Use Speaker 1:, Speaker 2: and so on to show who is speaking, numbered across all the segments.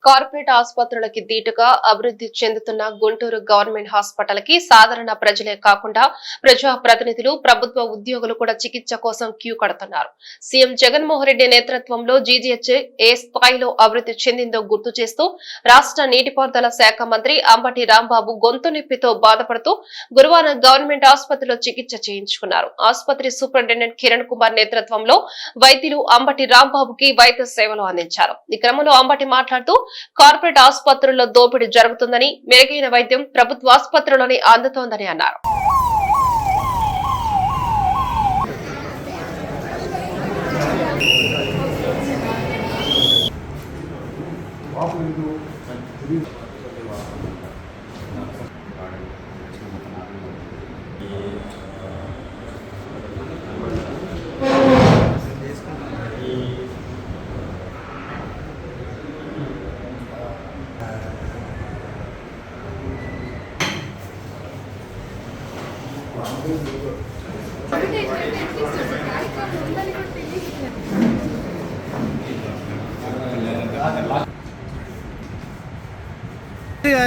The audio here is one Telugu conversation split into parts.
Speaker 1: కార్పొరేట్ ఆసుపత్రులకి దీటుగా అభివృద్ధి చెందుతున్న గుంటూరు గవర్నమెంట్ హాస్పిటల్ కి సాధారణ ప్రజలే కాకుండా ప్రజా ప్రతినిధులు ప్రభుత్వ ఉద్యోగులు కూడా చికిత్స కోసం క్యూ కడుతున్నారు. సీఎం జగన్మోహన్ రెడ్డి నేతృత్వంలో జీజీహెచ్ ఏ స్థాయిలో అభివృద్ధి చెందిందో గుర్తు చేస్తూ రాష్ట్ర నీటిపారుదల శాఖ మంత్రి అంబటి రాంబాబు గొంతు నొప్పితో బాధపడుతూ గురువారం గవర్నమెంట్ ఆసుపత్రిలో చికిత్స చేయించుకున్నారు. ఆసుపత్రి సూపరింటెండెంట్ కిరణ్ కుమార్ నేతృత్వంలో వైద్యులు అంబటి రాంబాబుకి వైద్య సేవలు అందించారు. ఈ క్రమంలో అంబటి మాట్లాడుతూ కార్పొరేట్ ఆసుపత్రుల్లో దోపిడీ జరుగుతుందని, మెరుగైన వైద్యం ప్రభుత్వ ఆసుపత్రుల్లోనే అందుతోందని అన్నారు.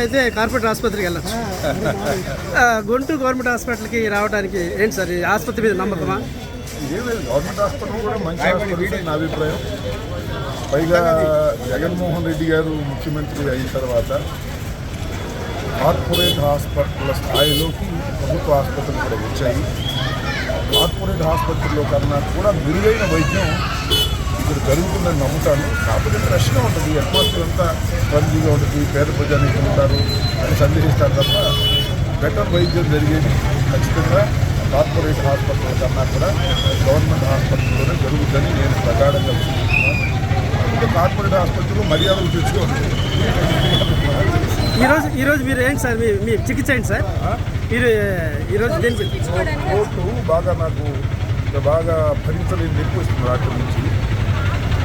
Speaker 2: అయితే కార్పొరేట్ ఆసుపత్రికి వెళ్ళచ్చు. గుంటూరు గవర్నమెంట్ హాస్పిటల్కి రావడానికి ఏంటి సార్, ఆసుపత్రి మీద నమ్మకమా?
Speaker 3: ఏం లేదు, గవర్నమెంట్ హాస్పిటల్ కూడా మంచి హాస్పిటల్ నా అభిప్రాయం. పైగా జగన్మోహన్ రెడ్డి గారు ముఖ్యమంత్రి అయిన తర్వాత కార్పొరేట్ హాస్పిటల్ స్థాయిలోకి ప్రభుత్వ ఆసుపత్రులు కూడా వచ్చాయి. కార్పొరేట్ హాస్పిటల్లో కన్నా కూడా మెరుగైన వైద్యం ఇక్కడ జరుగుతుందని నమ్ముతాను. కాకపోతే ఫ్రెష్గా ఉంటుంది, అట్మాస్ఫియర్ అంతా బందీగా ఉంటుంది, పేద ప్రజానికి ఉంటారు అని సందేహిస్తారు తప్ప బెటర్ వైద్యం జరిగేది ఖచ్చితంగా కార్పొరేట్ హాస్పిటల్ కన్నా కూడా గవర్నమెంట్ హాస్పిటల్లోనే జరుగుతుందని నేను ప్రగాఢంగా చూస్తున్నాను. అందుకే కార్పొరేట్ హాస్పిటల్లో మర్యాదలు తెచ్చుకోండి.
Speaker 2: ఈరోజు మీరు ఏంటి సార్, మీ చికిత్స ఏంటి సార్? మీరు ఈరోజు
Speaker 3: కోర్టు బాగా నాకు బాగా భరించలేని నొప్పి వస్తుంది రాత్రి నుంచి.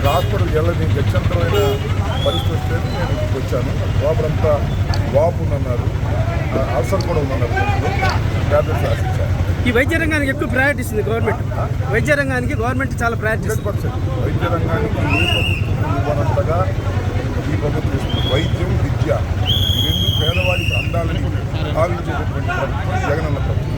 Speaker 3: హాస్పిటల్కి వెళ్ళని గత్యంతరమైన పరిస్థితి వస్తే నేను ఇక్కడికి వచ్చాను. లోపలంతా వాపు ఉందన్నారు, అల్సర్ కూడా ఉందన్నారు. ట్యాబ్లెట్స్ రాసిచ్చాను.
Speaker 2: ఈ వైద్య రంగానికి ఎక్కువ ప్రయారిటీ ఇస్తుంది గవర్నమెంట్. వైద్య రంగానికి గవర్నమెంట్ చాలా ప్రయారిటీ ఇస్తుంది.
Speaker 3: వైద్య రంగానికి ఏ ప్రభుత్వం ఇవ్వనంతగా ఈ ప్రభుత్వం ఇస్తుంది. వైద్యం, విద్య ఈ రెండు పేదవాడికి అందాలని భావించేటటువంటి ప్రభుత్వం జగనన్న ప్రభుత్వం.